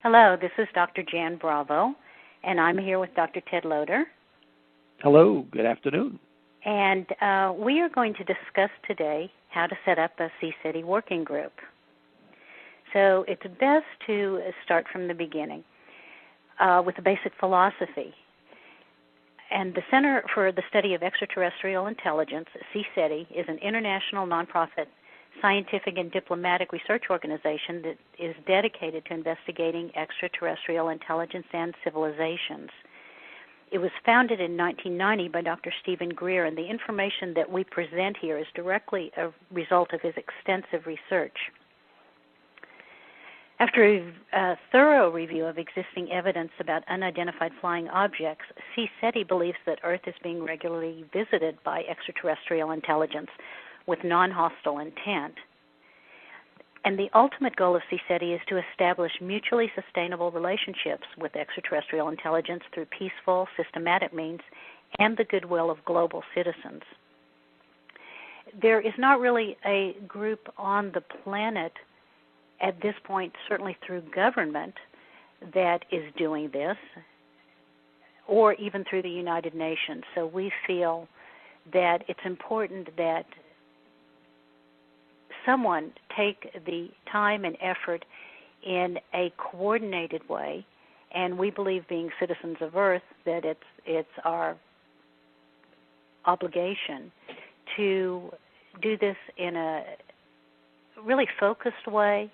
Hello, this is Dr. Jan Bravo, and I'm here with Dr. Ted Loder. Hello, good afternoon. And we are going to discuss today how to set up a CSETI working group. So it's best to start from the beginning with the basic philosophy. And the Center for the Study of Extraterrestrial Intelligence, CSETI, is an international nonprofit scientific and diplomatic research organization that is dedicated to investigating extraterrestrial intelligence and civilizations. It was founded in 1990 by Dr. Stephen Greer, and the information that we present here is directly a result of his extensive research. After a thorough review of existing evidence about unidentified flying objects, CSETI believes that Earth is being regularly visited by extraterrestrial intelligence with non-hostile intent. And the ultimate goal of CSETI is to establish mutually sustainable relationships with extraterrestrial intelligence through peaceful, systematic means and the goodwill of global citizens. There is not really a group on the planet at this point, certainly through government, that is doing this, or even through the United Nations. So we feel that it's important that someone take the time and effort in a coordinated way, and we believe, being citizens of Earth, that it's our obligation to do this in a really focused way,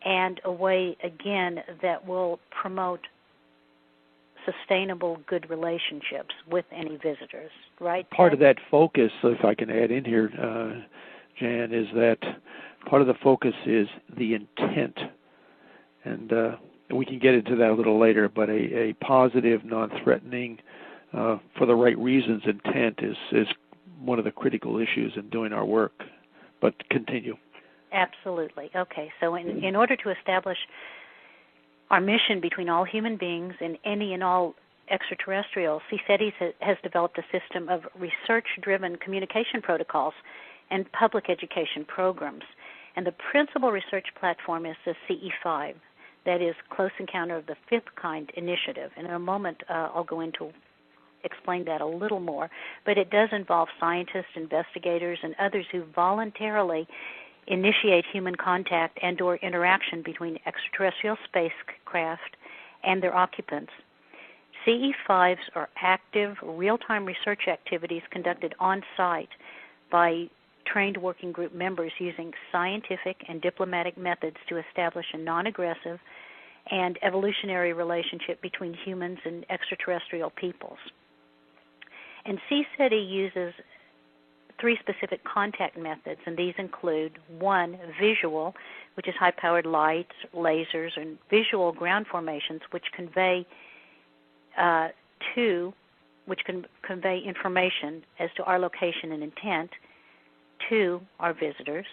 and a way, again, that will promote sustainable, good relationships with any visitors, right? Part of that focus, if I can add in here, Jan, is that part of the focus is the intent. And we can get into that a little later, but a positive, non-threatening, for the right reasons intent is one of the critical issues in doing our work. But continue. Absolutely. Okay, so in order to establish our mission between all human beings and any and all extraterrestrials, CSETI has developed a system of research-driven communication protocols and public education programs. And the principal research platform is the CE5, that is Close Encounter of the Fifth Kind initiative. And in a moment, I'll go into explain that a little more. But it does involve scientists, investigators, and others who voluntarily initiate human contact and or interaction between extraterrestrial spacecraft and their occupants. CE5s are active, real-time research activities conducted on-site by trained working group members using scientific and diplomatic methods to establish a non-aggressive and evolutionary relationship between humans and extraterrestrial peoples. And CSETI uses three specific contact methods, and these include, one, visual, which is high-powered lights, lasers, and visual ground formations, which convey convey information as to our location and intent to our visitors.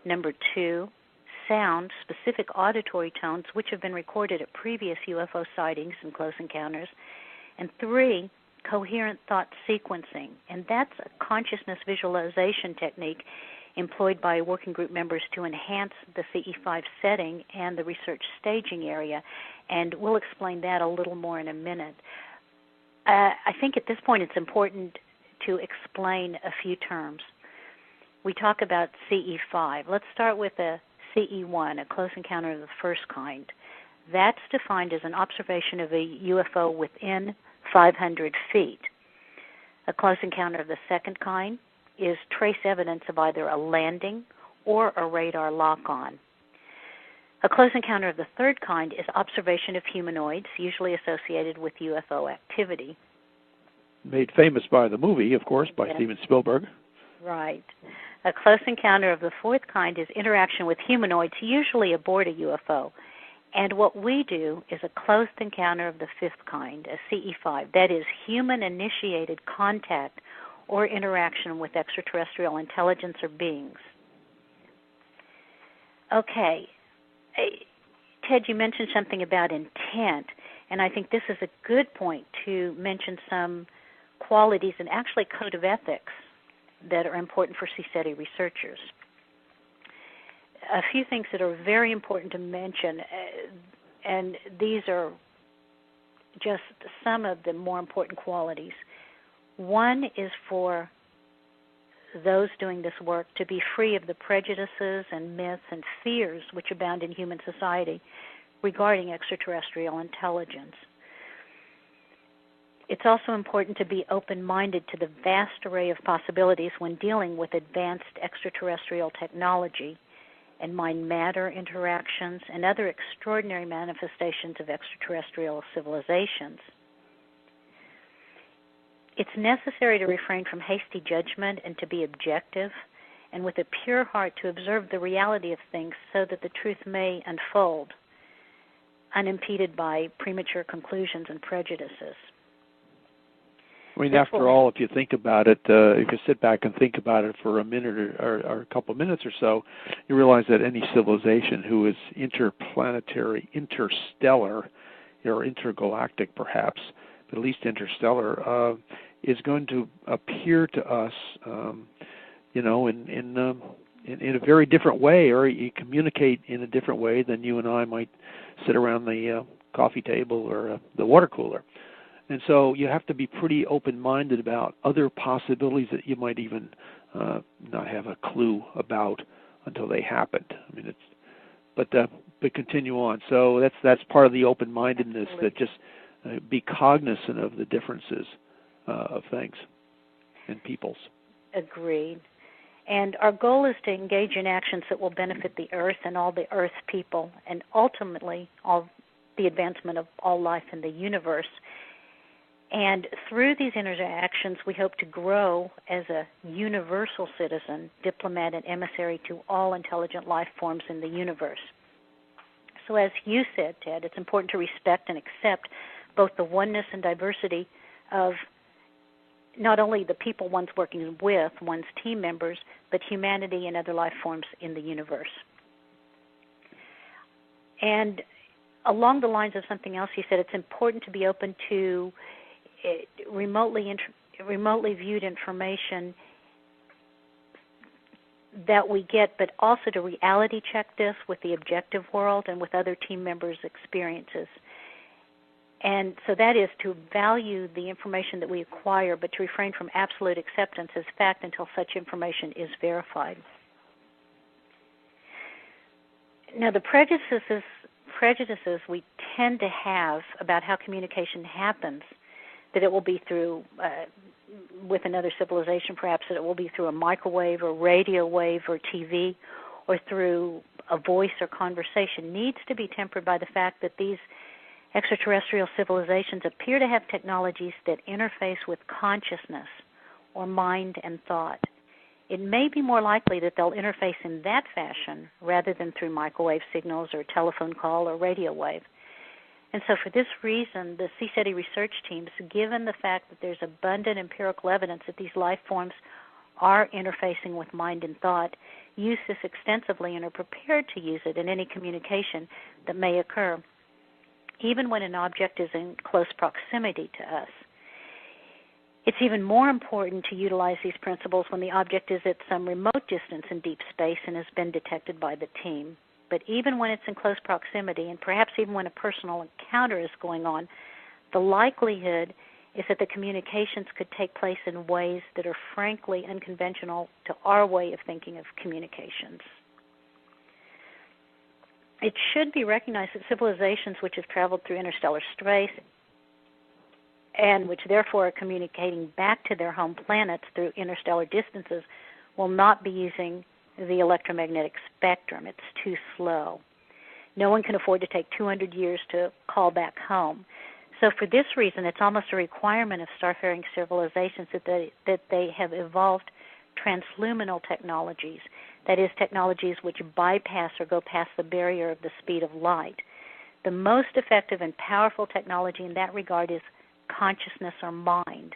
Number two, sound, specific auditory tones, which have been recorded at previous UFO sightings and close encounters. And three, coherent thought sequencing, and that's a consciousness visualization technique employed by working group members to enhance the CE5 setting and the research staging area, and we'll explain that a little more in a minute. I think at this point it's important to explain a few terms. We talk about CE5. Let's start with a CE1, a close encounter of the first kind. That's defined as an observation of a UFO within 500 feet. A close encounter of the second kind is trace evidence of either a landing or a radar lock-on. A close encounter of the third kind is observation of humanoids, usually associated with UFO activity. Made famous by the movie, of course, by Steven Spielberg. Right. A close encounter of the fourth kind is interaction with humanoids, usually aboard a UFO. And what we do is a close encounter of the fifth kind, a CE5, that is human-initiated contact or interaction with extraterrestrial intelligence or beings. Okay. Ted, you mentioned something about intent, and I think this is a good point to mention some qualities and actually code of ethics that are important for CSETI researchers. A few things that are very important to mention. And these are just some of the more important qualities. One is for those doing this work to be free of the prejudices and myths and fears which abound in human society regarding extraterrestrial intelligence. It's also important to be open-minded to the vast array of possibilities when dealing with advanced extraterrestrial technology and mind-matter interactions and other extraordinary manifestations of extraterrestrial civilizations. It's necessary to refrain from hasty judgment and to be objective, and with a pure heart to observe the reality of things so that the truth may unfold, unimpeded by premature conclusions and prejudices. I mean, after all, if you think about it, if you sit back and think about it for a minute or a couple of minutes or so, you realize that any civilization who is interplanetary, interstellar, or intergalactic perhaps, but at least interstellar, is going to appear to us, in a very different way, or you communicate in a different way than you and I might sit around the coffee table or the water cooler. And so you have to be pretty open-minded about other possibilities that you might even not have a clue about until they happened. I mean, but continue on. So that's part of the open-mindedness, that just be cognizant of the differences of things and peoples. Agreed. And our goal is to engage in actions that will benefit the Earth and all the Earth people, and ultimately all the advancement of all life in the universe. And through these interactions, we hope to grow as a universal citizen, diplomat, and emissary to all intelligent life forms in the universe. So as you said, Ted, it's important to respect and accept both the oneness and diversity of not only the people one's working with, one's team members, but humanity and other life forms in the universe. And along the lines of something else you said, it's important to be open to remotely viewed information that we get, but also to reality check this with the objective world and with other team members' experiences. And so that is to value the information that we acquire, but to refrain from absolute acceptance as fact until such information is verified. Now, the prejudices we tend to have about how communication happens, that it will be through, with another civilization perhaps, that it will be through a microwave or radio wave or TV or through a voice or conversation, needs to be tempered by the fact that these extraterrestrial civilizations appear to have technologies that interface with consciousness or mind and thought. It may be more likely that they'll interface in that fashion rather than through microwave signals or telephone call or radio wave. And so for this reason, the CSETI research teams, given the fact that there's abundant empirical evidence that these life forms are interfacing with mind and thought, use this extensively and are prepared to use it in any communication that may occur, even when an object is in close proximity to us. It's even more important to utilize these principles when the object is at some remote distance in deep space and has been detected by the team. But even when it's in close proximity, and perhaps even when a personal encounter is going on, the likelihood is that the communications could take place in ways that are frankly unconventional to our way of thinking of communications. It should be recognized that civilizations which have traveled through interstellar space and which therefore are communicating back to their home planets through interstellar distances will not be using the electromagnetic spectrum. It's too slow. No one can afford to take 200 years to call back home. So for this reason, it's almost a requirement of starfaring civilizations that they have evolved transluminal technologies, that is, technologies which bypass or go past the barrier of the speed of light. The most effective and powerful technology in that regard is consciousness or mind,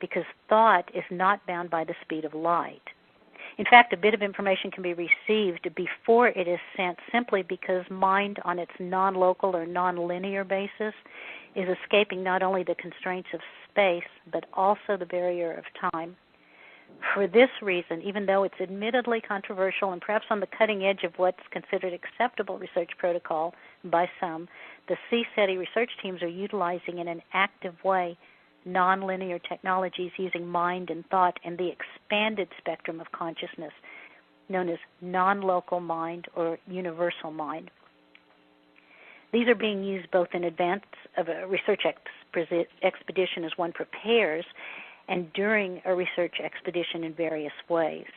because thought is not bound by the speed of light. In fact, a bit of information can be received before it is sent simply because mind on its non-local or non-linear basis is escaping not only the constraints of space but also the barrier of time. For this reason, even though it's admittedly controversial and perhaps on the cutting edge of what's considered acceptable research protocol by some, the CSETI research teams are utilizing in an active way nonlinear technologies using mind and thought and the expanded spectrum of consciousness known as non-local mind or universal mind. These are being used both in advance of a research expedition as one prepares and during a research expedition in various ways.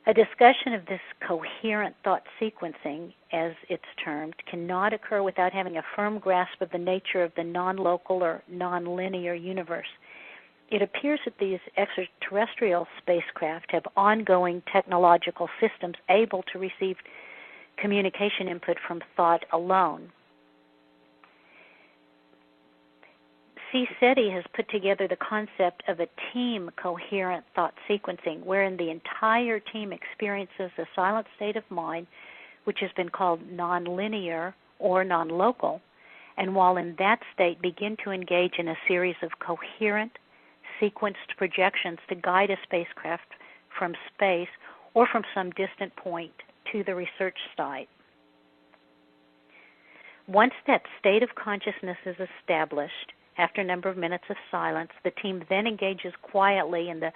A discussion of this coherent thought sequencing, as it's termed, cannot occur without having a firm grasp of the nature of the non-local or non-linear universe. It appears that these extraterrestrial spacecraft have ongoing technological systems able to receive communication input from thought alone. CSETI has put together the concept of a team coherent thought sequencing, wherein the entire team experiences a silent state of mind, which has been called nonlinear or non-local, and while in that state begin to engage in a series of coherent, sequenced projections to guide a spacecraft from space or from some distant point to the research site. Once that state of consciousness is established, after a number of minutes of silence, the team then engages quietly in the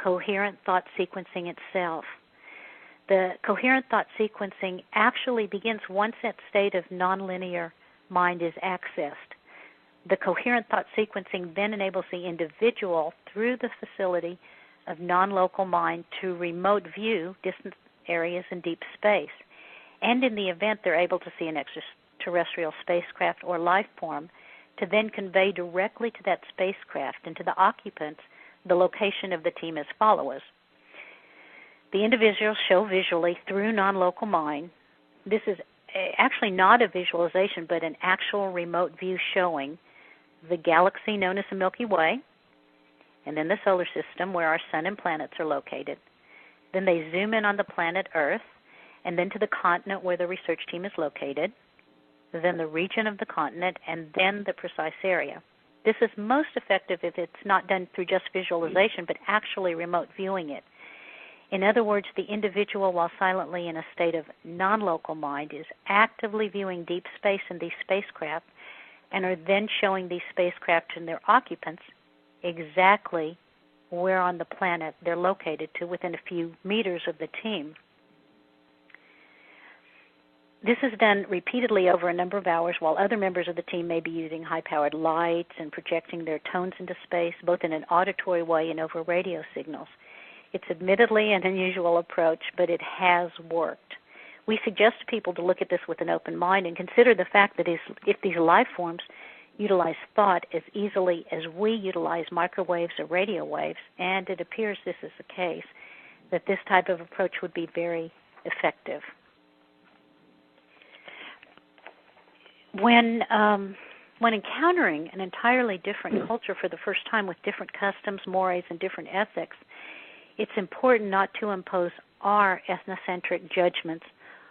coherent thought sequencing itself. The coherent thought sequencing actually begins once that state of nonlinear mind is accessed. The coherent thought sequencing then enables the individual through the facility of non-local mind to remote view distant areas in deep space. And in the event they're able to see an extraterrestrial spacecraft or life form, to then convey directly to that spacecraft and to the occupants the location of the team as follows. The individuals show visually through non-local mind. This is actually not a visualization, but an actual remote view showing the galaxy known as the Milky Way, and then the solar system where our sun and planets are located. Then they zoom in on the planet Earth, and then to the continent where the research team is located, then the region of the continent, and then the precise area. This is most effective if it's not done through just visualization, but actually remote viewing it. In other words, the individual, while silently in a state of non-local mind, is actively viewing deep space in these spacecraft and are then showing these spacecraft and their occupants exactly where on the planet they're located to within a few meters of the team. This is done repeatedly over a number of hours while other members of the team may be using high-powered lights and projecting their tones into space, both in an auditory way and over radio signals. It's admittedly an unusual approach, but it has worked. We suggest to people to look at this with an open mind and consider the fact that if these life forms utilize thought as easily as we utilize microwaves or radio waves, and it appears this is the case, that this type of approach would be very effective. When encountering an entirely different culture for the first time with different customs, mores, and different ethics, it's important not to impose our ethnocentric judgments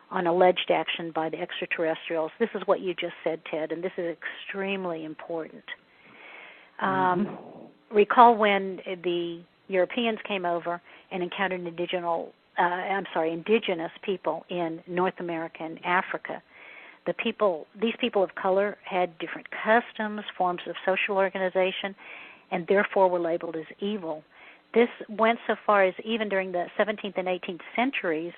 on alleged action by the extraterrestrials. This is what you just said, Ted, and this is extremely important. Recall when the Europeans came over and encountered indigenous people in North America and Africa. These people of color had different customs, forms of social organization, and therefore were labeled as evil. This went so far as even during the 17th and 18th centuries,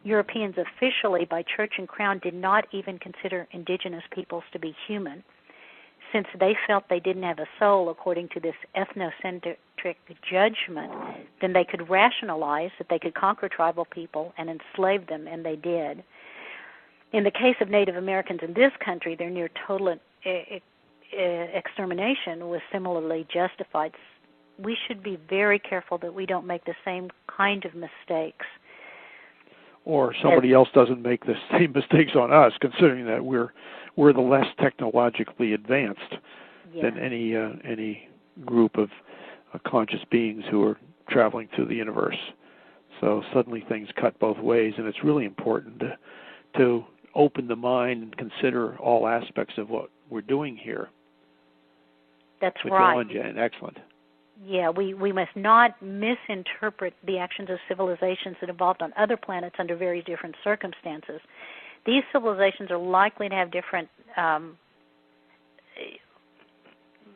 Europeans officially, by church and crown, did not even consider indigenous peoples to be human, since they felt they didn't have a soul according to this ethnocentric judgment. Then they could rationalize that they could conquer tribal people and enslave them, and they did. In the case of Native Americans in this country, their near total extermination was similarly justified. We should be very careful that we don't make the same kind of mistakes. Or somebody else doesn't make the same mistakes on us, considering that we're the less technologically advanced than any group of conscious beings who are traveling through the universe. So suddenly things cut both ways, and it's really important to open the mind and consider all aspects of what we're doing here. That's Which right. Jan. Excellent. we must not misinterpret the actions of civilizations that evolved on other planets under very different circumstances. These civilizations are likely to have different,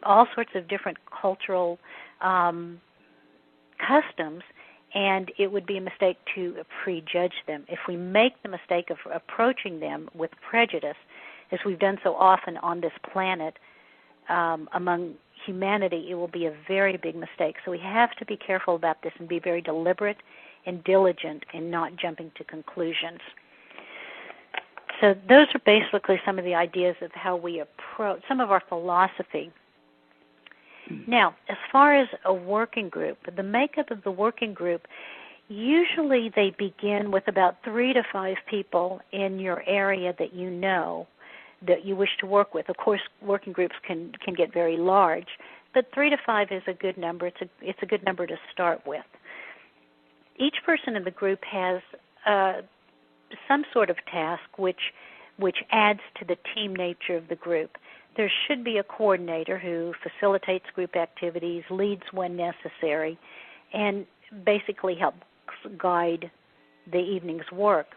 all sorts of different cultural customs, and it would be a mistake to prejudge them. If we make the mistake of approaching them with prejudice, as we've done so often on this planet, among humanity, it will be a very big mistake. So we have to be careful about this and be very deliberate and diligent in not jumping to conclusions. So those are basically some of the ideas of how we approach, some of our philosophy. Now, as far as a working group, the makeup of the working group, usually they begin with about 3 to 5 people in your area that you know that you wish to work with. Of course, working groups can get very large, but 3 to 5 is a good number. It's a good number to start with. Each person in the group has some sort of task which adds to the team nature of the group. There should be a coordinator who facilitates group activities, leads when necessary, and basically helps guide the evening's work.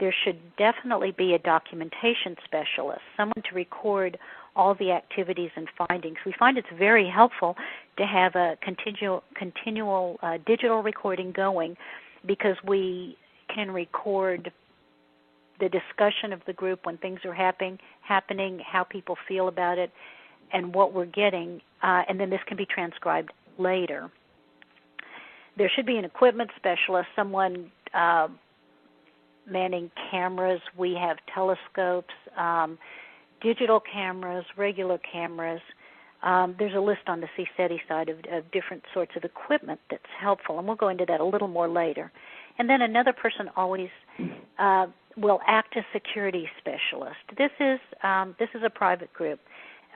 There should definitely be a documentation specialist, someone to record all the activities and findings. We find it's very helpful to have a continual digital recording going, because we can record the discussion of the group when things are happening, how people feel about it, and what we're getting, and then this can be transcribed later. There should be an equipment specialist, someone manning cameras. We have telescopes, digital cameras, regular cameras. There's a list on the CSETI side of different sorts of equipment that's helpful, and we'll go into that a little more later. And then another person always will act as security specialist. This is a private group.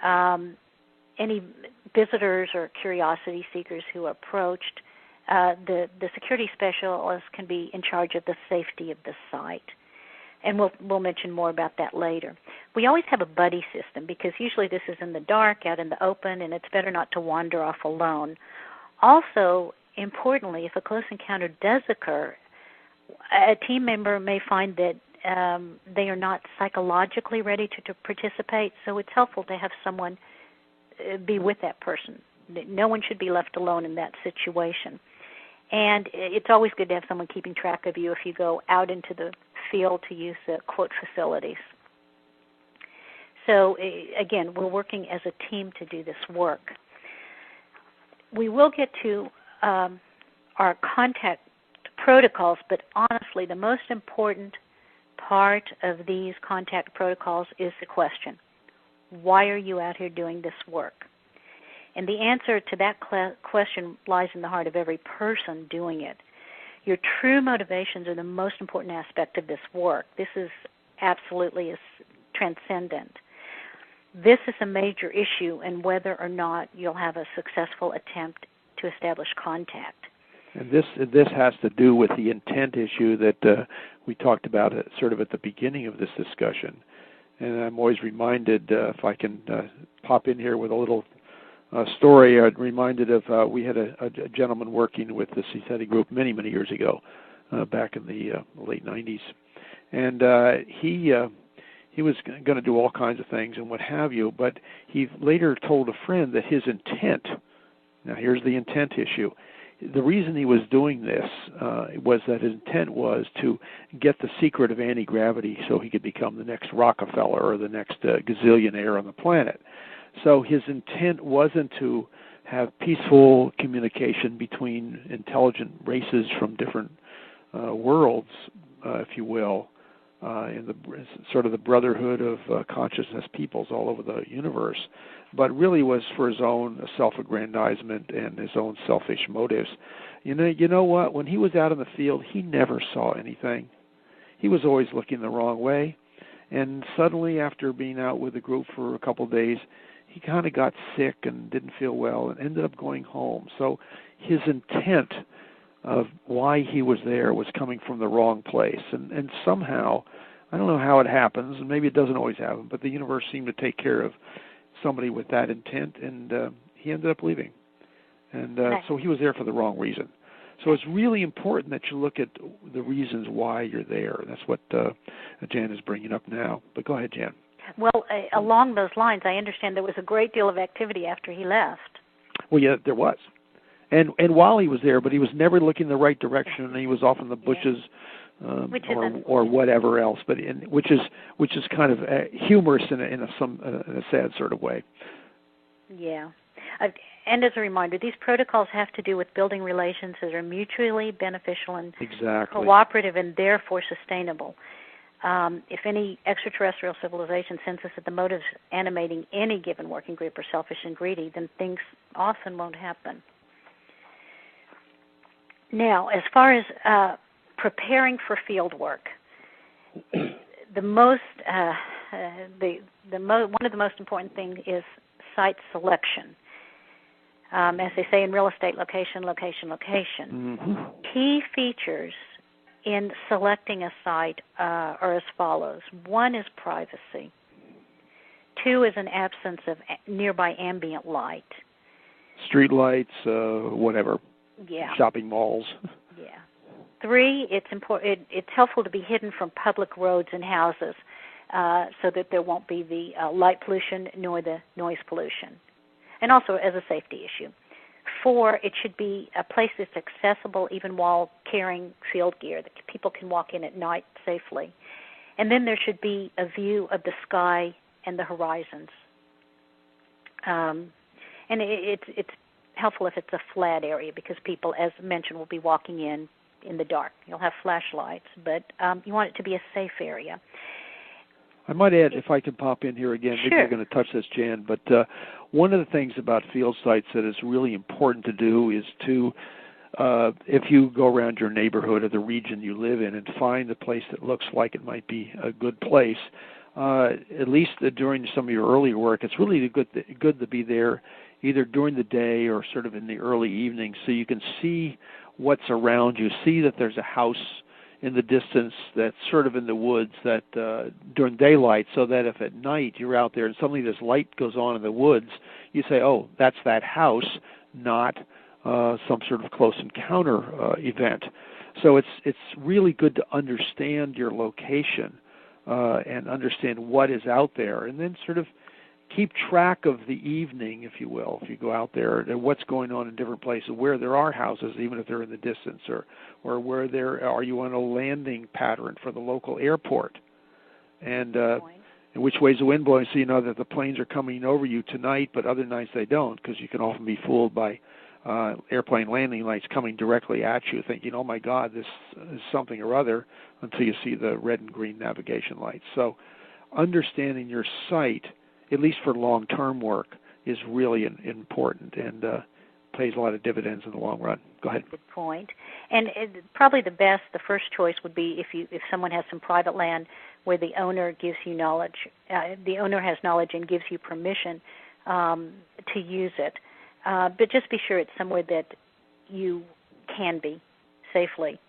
Any visitors or curiosity seekers who are approached, the security specialist can be in charge of the safety of the site. And we'll mention more about that later. We always have a buddy system, because usually this is in the dark, out in the open, and it's better not to wander off alone. Also, importantly, if a close encounter does occur, a team member may find that they are not psychologically ready to participate, so it's helpful to have someone be with that person. No one should be left alone in that situation. And it's always good to have someone keeping track of you if you go out into the field to use the quote facilities. So again, we're working as a team to do this work. We will get to our contact protocols, but honestly, the most important part of these contact protocols is the question: why are you out here doing this work? And the answer to that question lies in the heart of every person doing it. Your true motivations are the most important aspect of this work. This is absolutely transcendent. This is a major issue in whether or not you'll have a successful attempt to establish contact. And this has to do with the intent issue that we talked about sort of at the beginning of this discussion. And I'm always reminded, if I can pop in here with a little story, I'm reminded of we had a gentleman working with the CSETI group many, many years ago, back in the late 90s. And he was going to do all kinds of things and what have you, but he later told a friend that his intent, now here's the intent issue, the reason he was doing this was that his intent was to get the secret of anti-gravity so he could become the next Rockefeller or the next gazillionaire on the planet. So his intent wasn't to have peaceful communication between intelligent races from different worlds, if you will, in the sort of the brotherhood of consciousness peoples all over the universe, but really was for his own self-aggrandizement and his own selfish motives. You know what? When he was out in the field, he never saw anything. He was always looking the wrong way, and suddenly, after being out with the group for a couple of days, he kind of got sick and didn't feel well and ended up going home. So his intent of why he was there was coming from the wrong place. And somehow, I don't know how it happens, and maybe it doesn't always happen, but the universe seemed to take care of somebody with that intent, and he ended up leaving. And so he was there for the wrong reason. So it's really important that you look at the reasons why you're there. That's what Jan is bringing up now. But go ahead, Jan. Well, along those lines, I understand there was a great deal of activity after he left. Well, yeah, there was. And while he was there, but he was never looking in the right direction, and he was off in the bushes or whatever else. But which is kind of humorous in a sad sort of way. Yeah. And as a reminder, these protocols have to do with building relations that are mutually beneficial and cooperative and therefore sustainable. If any extraterrestrial civilization senses that the motives animating any given working group are selfish and greedy, then things often won't happen. Now, as far as preparing for field work, one of the most important things is site selection. As they say in real estate, location, location, location. Mm-hmm. Key features in selecting a site are as follows. 1 is privacy. 2 is an absence of nearby ambient light. Street lights, whatever. Yeah. Shopping malls. Yeah. 3, it's helpful to be hidden from public roads and houses so that there won't be the light pollution nor the noise pollution. And also as a safety issue. 4, it should be a place that's accessible even while carrying field gear, that people can walk in at night safely. And then there should be a view of the sky and the horizons. And it's helpful if it's a flat area because people, as mentioned, will be walking in the dark. You'll have flashlights, but you want it to be a safe area. I might add, if I can pop in here again, maybe you're going to touch this, Jan, but one of the things about field sites that is really important to do is to, if you go around your neighborhood or the region you live in and find a place that looks like it might be a good place, at least during some of your earlier work, it's really good to be there either during the day or sort of in the early evening so you can see what's around you, see that there's a house in the distance that's sort of in the woods that during daylight, so that if at night you're out there and suddenly this light goes on in the woods, you say, oh, that's that house, not some sort of close encounter event. So it's really good to understand your location and understand what is out there, and then sort of keep track of the evening, if you will, if you go out there, and what's going on in different places, where there are houses, even if they're in the distance, or where are you on a landing pattern for the local airport, and which way's the wind blowing, so you know that the planes are coming over you tonight, but other nights they don't, because you can often be fooled by airplane landing lights coming directly at you, thinking, oh my God, this is something or other, until you see the red and green navigation lights. So understanding your site, at least for long-term work, is really important and pays a lot of dividends in the long run. Go ahead. Good point. And probably the first choice would be if someone has some private land where the owner gives you knowledge, the owner has knowledge and gives you permission to use it. But just be sure it's somewhere that you can be safely.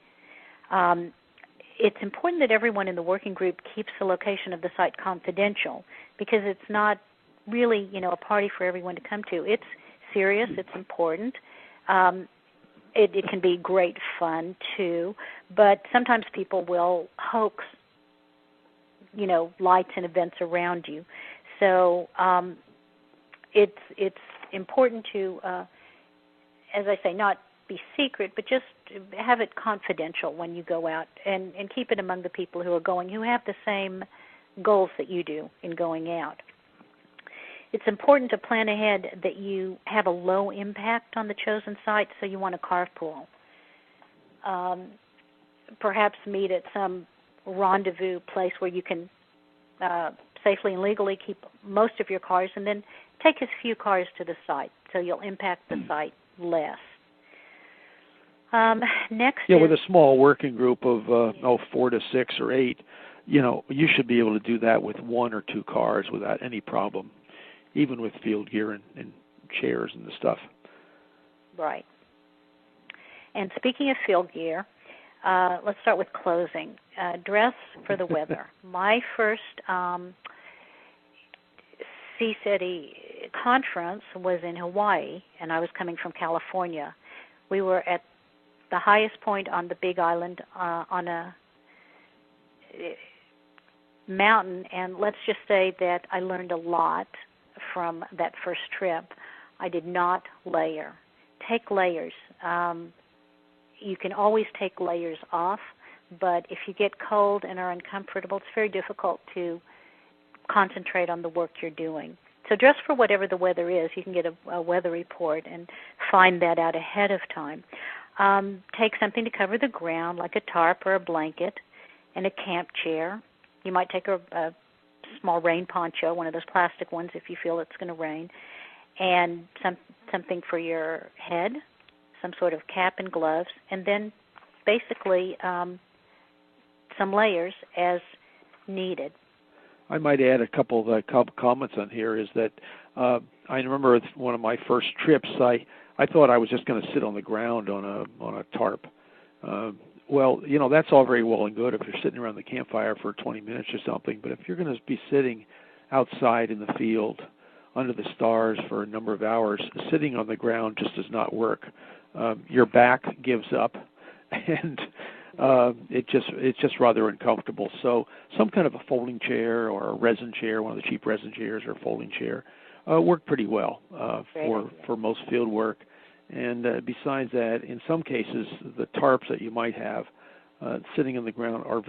It's important that everyone in the working group keeps the location of the site confidential because it's not really, a party for everyone to come to. It's serious. It's important. It can be great fun, too, but sometimes people will hoax, lights and events around you. So it's important to, as I say, not be secret, but just have it confidential when you go out and keep it among the people who are going, who have the same goals that you do in going out. It's important to plan ahead that you have a low impact on the chosen site, so you want to carpool. Perhaps meet at some rendezvous place where you can safely and legally keep most of your cars, and then take as few cars to the site, so you'll impact the site less. Next, with a small working group of 4 to 6 or 8, you should be able to do that with 1 or 2 cars without any problem, even with field gear and chairs and the stuff. Right. And speaking of field gear, let's start with clothing. Dress for the weather. My first CSETI conference was in Hawaii, and I was coming from California. We were at the highest point on the Big Island on a mountain, and let's just say that I learned a lot from that first trip. I did not layer. Take layers. You can always take layers off, but if you get cold and are uncomfortable, it's very difficult to concentrate on the work you're doing. So dress for whatever the weather is. You can get a weather report and find that out ahead of time. Take something to cover the ground, like a tarp or a blanket, and a camp chair. You might take a small rain poncho, one of those plastic ones if you feel it's going to rain, and something for your head, some sort of cap and gloves, and then basically some layers as needed. I might add a couple of comments on here is that I remember one of my first trips, I thought I was just going to sit on the ground on a tarp. Well, that's all very well and good if you're sitting around the campfire for 20 minutes or something, but if you're going to be sitting outside in the field under the stars for a number of hours, sitting on the ground just does not work. Your back gives up, and it's just rather uncomfortable. So some kind of a folding chair or a resin chair, one of the cheap resin chairs or a folding chair, work pretty well for most field work. And besides that, in some cases, the tarps that you might have sitting on the ground are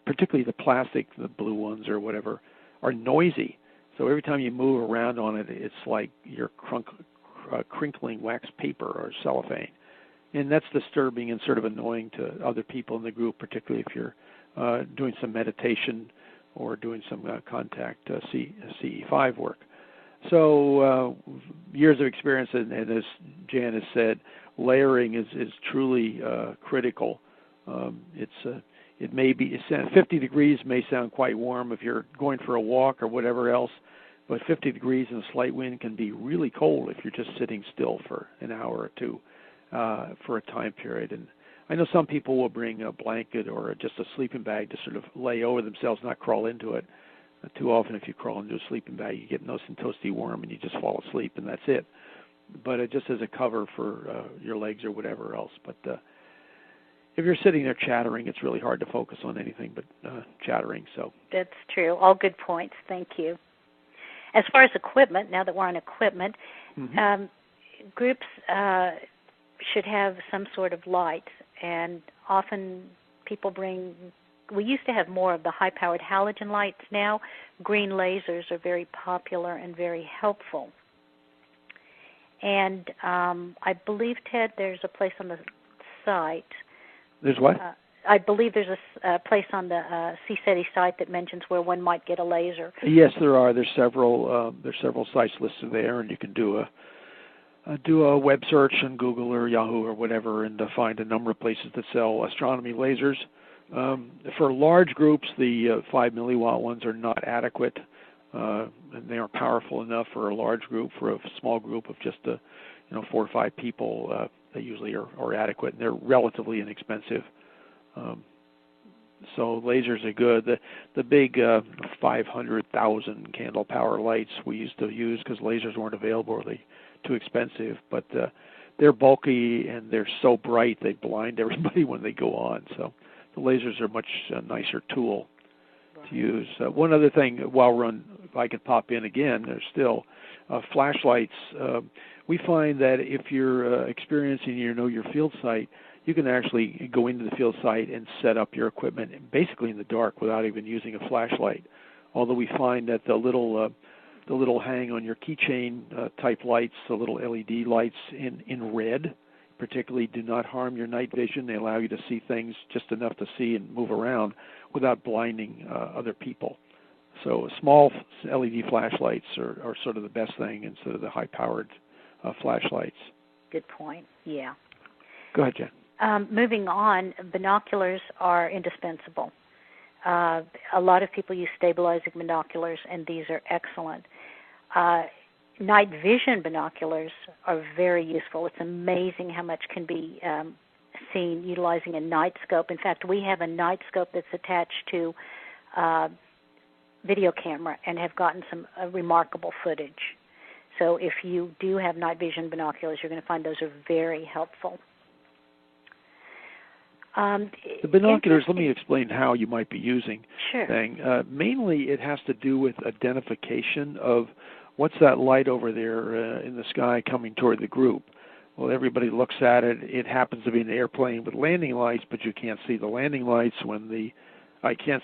particularly the plastic, the blue ones or whatever, are noisy. So every time you move around on it, it's like you're crinkling wax paper or cellophane. And that's disturbing and sort of annoying to other people in the group, particularly if you're doing some meditation or doing some contact CE5 work. So years of experience, and as Jan has said, layering is truly critical. It may be 50 degrees may sound quite warm if you're going for a walk or whatever else, but 50 degrees and a slight wind can be really cold if you're just sitting still for an hour or two for a time period. And I know some people will bring a blanket or just a sleeping bag to sort of lay over themselves, not crawl into it. Too often if you crawl into a sleeping bag, you get nice and toasty warm and you just fall asleep, and that's it. But it just as a cover for your legs or whatever else. But if you're sitting there chattering, it's really hard to focus on anything but chattering. So that's true. All good points. Thank you. As far as equipment, now that we're on equipment, groups should have some sort of light, and often people bring. We used to have more of the high-powered halogen lights. Now, green lasers are very popular and very helpful. And I believe, Ted, there's a place on the site. There's what? I believe there's a place on the CSETI site that mentions where one might get a laser. Yes, there are. There's several sites listed there, and you can do a web search on Google or Yahoo or whatever, and find a number of places that sell astronomy lasers. For large groups, the 5 milliwatt ones are not adequate, and they aren't powerful enough for a large group. For a small group of just 4 or 5 people, they usually are adequate, and they're relatively inexpensive. So lasers are good. The big 500,000 candle power lights we used to use because lasers weren't available, or they too expensive, but they're bulky and they're so bright they blind everybody when they go on. So the lasers are a much nicer tool to use. One other thing, while we're on, if I could pop in again, there's still flashlights. We find that if you're experiencing your field site, you can actually go into the field site and set up your equipment basically in the dark without even using a flashlight. Although we find that the little hang on your keychain type lights, the little LED lights in red, particularly do not harm your night vision. They allow you to see things just enough to see and move around without blinding other people. So small LED flashlights are sort of the best thing instead of the high-powered flashlights. Good point, yeah. Go ahead, Jen. Moving on, binoculars are indispensable. A lot of people use stabilizing binoculars, and these are excellent. Night vision binoculars are very useful. It's amazing how much can be seen utilizing a night scope. In fact, we have a night scope that's attached to video camera and have gotten some remarkable footage. So if you do have night vision binoculars, you're going to find those are very helpful. The binoculars, let me explain how you might be using thing. Mainly it has to do with identification of what's that light over there in the sky coming toward the group. Well, everybody looks at it. It happens to be an airplane with landing lights, but you can't see the landing lights you can't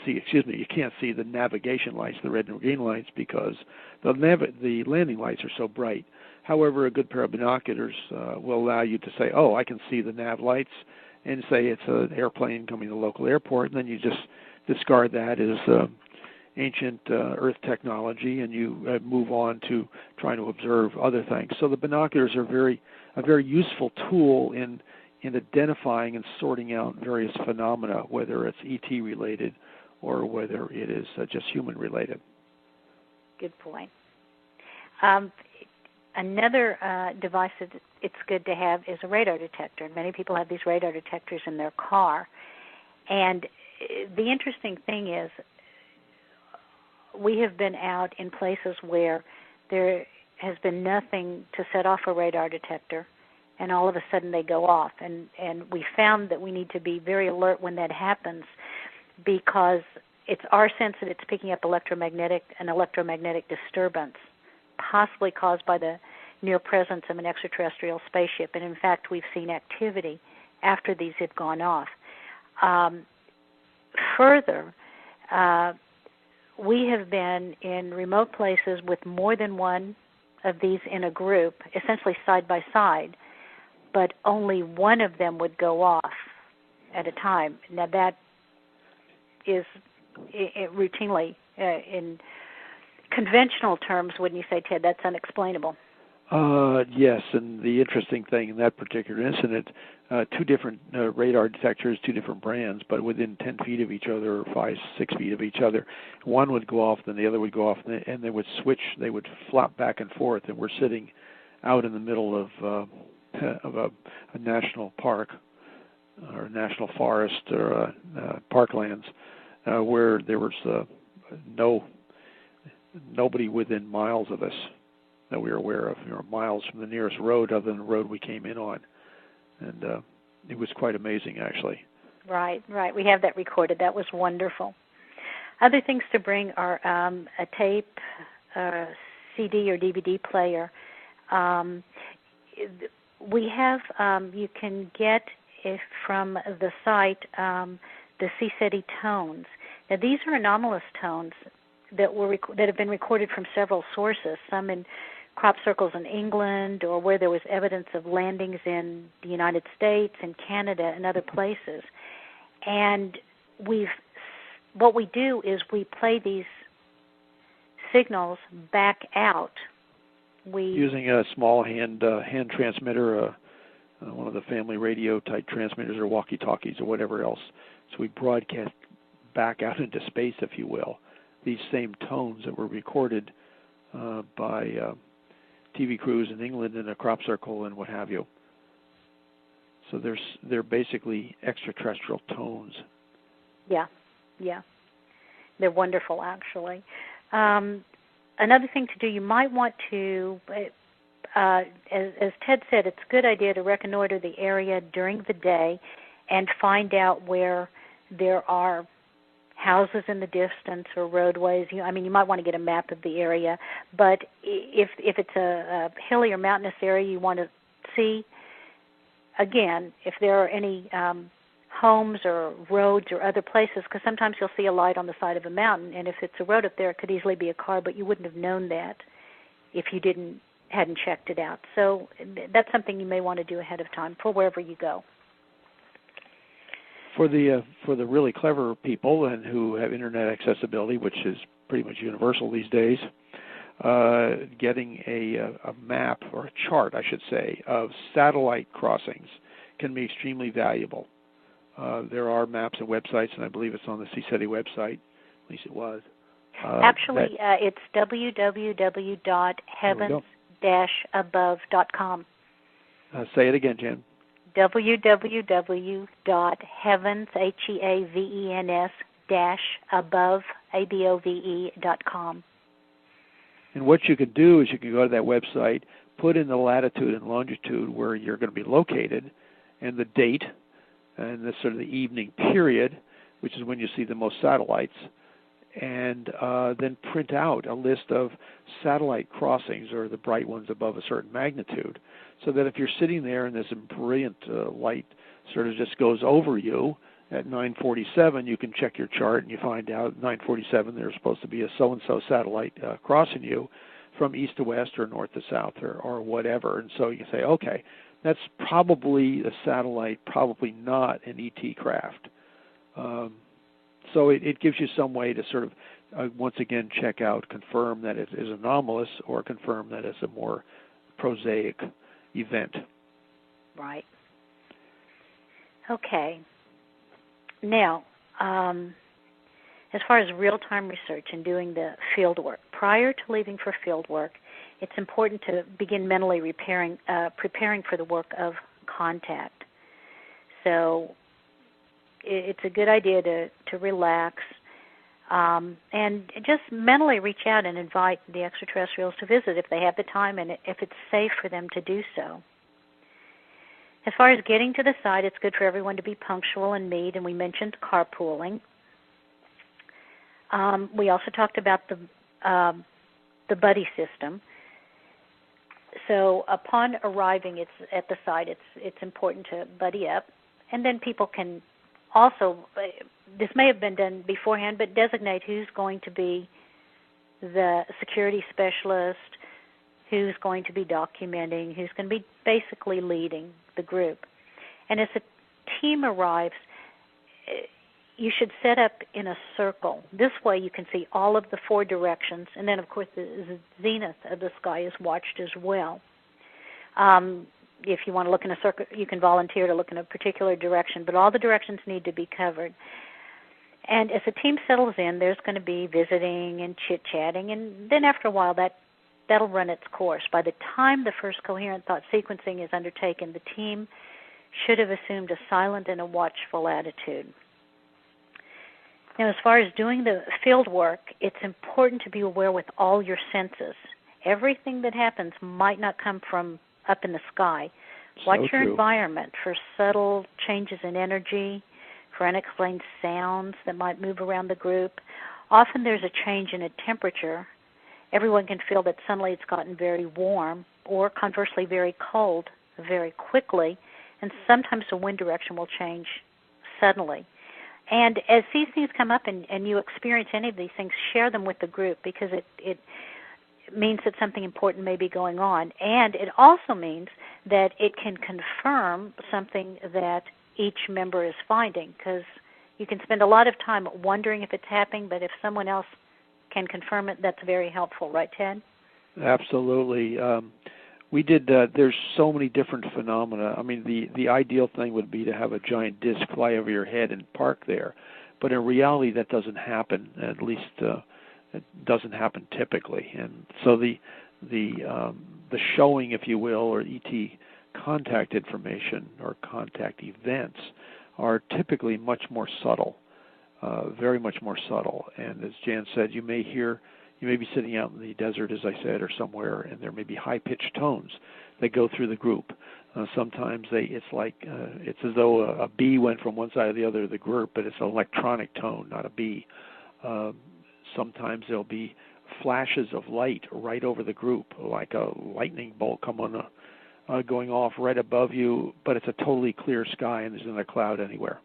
see the navigation lights, the red and green lights, because the landing lights are so bright. However, a good pair of binoculars will allow you to say, oh, I can see the nav lights, and say it's an airplane coming to the local airport, and then you just discard that as ancient Earth technology, and you move on to trying to observe other things. So the binoculars are a very useful tool in identifying and sorting out various phenomena, whether it's ET related or whether it is just human related. Good point. Another device that it's good to have is a radar detector. Many people have these radar detectors in their car. And the interesting thing is we have been out in places where there has been nothing to set off a radar detector, and all of a sudden they go off. And we found that we need to be very alert when that happens, because it's our sense that it's picking up an electromagnetic disturbance, possibly caused by the near presence of an extraterrestrial spaceship. And in fact, we've seen activity after these have gone off. Further, we have been in remote places with more than one of these in a group, essentially side by side, but only one of them would go off at a time. Now that is routinely, in conventional terms, wouldn't you say, Ted, that's unexplainable? Yes, and the interesting thing in that particular incident, two different radar detectors, two different brands, but within 10 feet of each other, or 6 feet of each other. One would go off, then the other would go off, and they would switch. They would flop back and forth, and we're sitting out in the middle of a national park or national forest or parklands where there was nobody within miles of us that we were aware of, miles from the nearest road other than the road we came in on. And it was quite amazing, actually. Right. We have that recorded. That was wonderful. Other things to bring are a tape, CD or DVD player. We have, you can get from the site the CSETI tones. Now, these are anomalous tones that have been recorded from several sources, some in crop circles in England, or where there was evidence of landings in the United States and Canada and other places. And what we do is we play these signals back out. Using a small hand transmitter, one of the family radio type transmitters or walkie-talkies or whatever else. So we broadcast back out into space, if you will, these same tones that were recorded by TV crews in England in a crop circle and what have you. So they're basically extraterrestrial tones. Yeah. They're wonderful, actually. Another thing to do, you might want to, as Ted said, it's a good idea to reconnoiter the area during the day and find out where there are houses in the distance or roadways. You might want to get a map of the area, but if it's a hilly or mountainous area, you want to see, again, if there are any homes or roads or other places, because sometimes you'll see a light on the side of a mountain, and if it's a road up there, it could easily be a car, but you wouldn't have known that if you hadn't checked it out. So that's something you may want to do ahead of time for wherever you go. For the really clever people and who have internet accessibility, which is pretty much universal these days, getting a map or a chart, I should say, of satellite crossings can be extremely valuable. There are maps and websites, and I believe it's on the CSETI website. At least it was. Actually, it's www.heavens-above.com. Say it again, Jen. www.heavens-above.com. And what you could do is you can go to that website, put in the latitude and longitude where you're going to be located, and the date, and the sort of the evening period, which is when you see the most satellites, and then print out a list of satellite crossings, or the bright ones above a certain magnitude, so that if you're sitting there and there's a brilliant light sort of just goes over you at 9:47, you can check your chart and you find out at 9:47 there's supposed to be a so-and-so satellite crossing you from east to west or north to south or whatever. And so you say, okay, that's probably a satellite, probably not an ET craft. So it gives you some way to sort of, once again, check out, confirm that it is anomalous or confirm that it's a more prosaic event. Right. Okay. Now, as far as real-time research and doing the field work, prior to leaving for field work, it's important to begin mentally preparing for the work of contact. So it's a good idea to relax and just mentally reach out and invite the extraterrestrials to visit if they have the time and if it's safe for them to do so. As far as getting to the site, it's good for everyone to be punctual and meet, and we mentioned carpooling. We also talked about the buddy system. So upon arriving at the site, it's important to buddy up, and then people can also, this may have been done beforehand, but designate who's going to be the security specialist, who's going to be documenting, who's going to be basically leading the group. And as a team arrives, you should set up in a circle. This way you can see all of the four directions, and then, of course, the zenith of the sky is watched as well. If you want to look in a circle, you can volunteer to look in a particular direction, but all the directions need to be covered. And as the team settles in, there's going to be visiting and chit-chatting, and then after a while that'll run its course. By the time the first coherent thought sequencing is undertaken, the team should have assumed a silent and a watchful attitude. Now, as far as doing the field work, it's important to be aware with all your senses. Everything that happens might not come from up in the sky. Watch your environment for subtle changes in energy, for unexplained sounds that might move around the group. Often there's a change in a temperature. Everyone can feel that suddenly it's gotten very warm or conversely very cold very quickly, and sometimes the wind direction will change suddenly. And as these things come up and you experience any of these things, share them with the group, because it means that something important may be going on. And it also means that it can confirm something that each member is finding, because you can spend a lot of time wondering if it's happening, but if someone else can confirm it, that's very helpful. Right, Ted? Absolutely. We did, there's so many different phenomena. I mean, the ideal thing would be to have a giant disc fly over your head and park there. But in reality, that doesn't happen. At least it doesn't happen typically. And so the showing, if you will, or ET contact information or contact events are typically much more subtle, very much more subtle. And as Jan said, you may be sitting out in the desert, as I said, or somewhere, and there may be high-pitched tones that go through the group. Sometimes it's as though a bee went from one side to the other of the group, but it's an electronic tone, not a bee. Sometimes there'll be flashes of light right over the group, like a lightning bolt going off right above you, but it's a totally clear sky and there's not a cloud anywhere.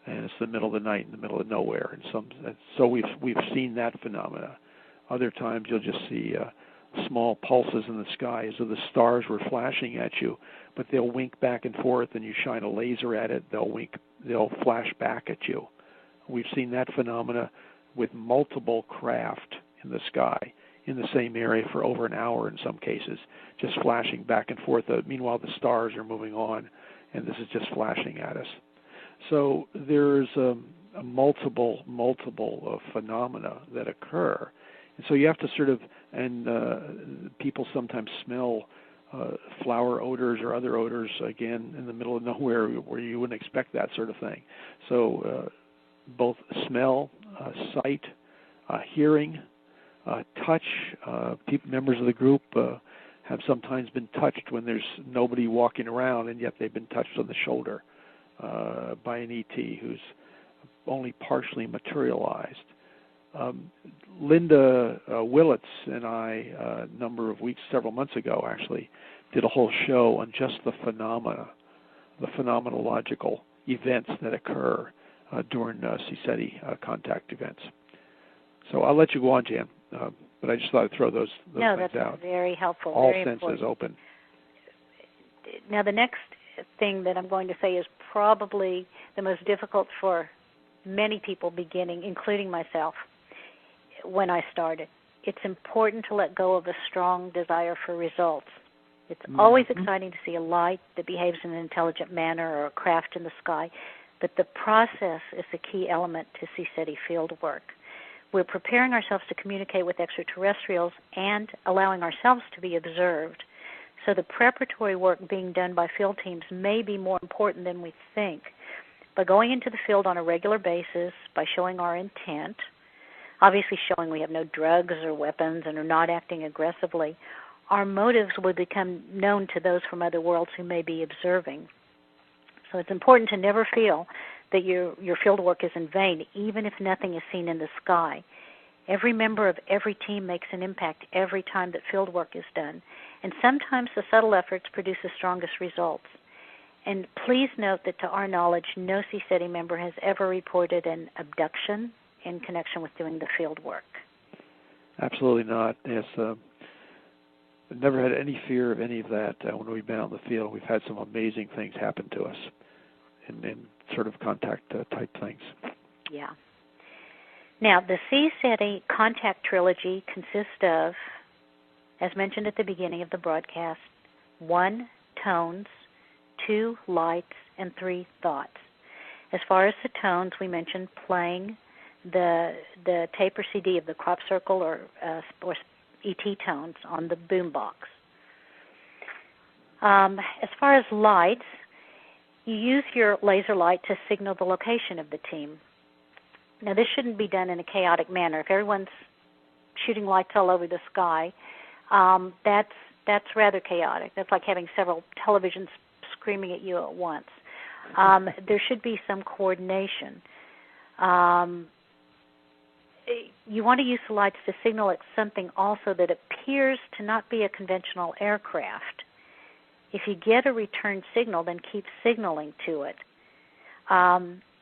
And it's the middle of the night in the middle of nowhere. And so we've seen that phenomena. Other times you'll just see small pulses in the sky as though the stars were flashing at you, but they'll wink back and forth, and you shine a laser at it, they'll flash back at you. We've seen that phenomena with multiple craft in the sky in the same area for over an hour in some cases, just flashing back and forth. Meanwhile, the stars are moving on, and this is just flashing at us. So there's a multiple phenomena that occur. And so you have to sort of, and people sometimes smell flower odors or other odors, again, in the middle of nowhere where you wouldn't expect that sort of thing. So both smell, sight, hearing, touch. Members of the group have sometimes been touched when there's nobody walking around, and yet they've been touched on the shoulder by an ET who's only partially materialized. Linda Willits and I, a number of weeks, several months ago actually, did a whole show on just the phenomena, the phenomenological events that occur during CSETI contact events. So I'll let you go on, Jan, but I just thought I'd throw those things out. No, that's very helpful. All very senses important. open. Now, the next thing that I'm going to say is probably the most difficult for many people beginning, including myself, when I started. It's important to let go of a strong desire for results. It's always exciting to see a light that behaves in an intelligent manner or a craft in the sky, but the process is the key element to CSETI field work. We're preparing ourselves to communicate with extraterrestrials and allowing ourselves to be observed. So the preparatory work being done by field teams may be more important than we think. By going into the field on a regular basis, by showing our intent, obviously showing we have no drugs or weapons and are not acting aggressively, our motives will become known to those from other worlds who may be observing. So it's important to never feel that your field work is in vain, even if nothing is seen in the sky. Every member of every team makes an impact every time that field work is done, and sometimes the subtle efforts produce the strongest results. And please note that to our knowledge, no CSETI member has ever reported an abduction in connection with doing the field work. Absolutely not. Yes, I've never had any fear of any of that when we've been out in the field. We've had some amazing things happen to us in sort of contact type things. Yeah. Now, the CSETI contact trilogy consists of, as mentioned at the beginning of the broadcast, 1, tones, 2, lights, and 3, thoughts. As far as the tones, we mentioned playing the tape or CD of the crop circle or ET tones on the boombox. As far as lights, you use your laser light to signal the location of the team. Now, this shouldn't be done in a chaotic manner. If everyone's shooting lights all over the sky, that's rather chaotic. That's like having several televisions screaming at you at once. There should be some coordination. You want to use the lights to signal at something also that appears to not be a conventional aircraft. If you get a return signal, then keep signaling to it.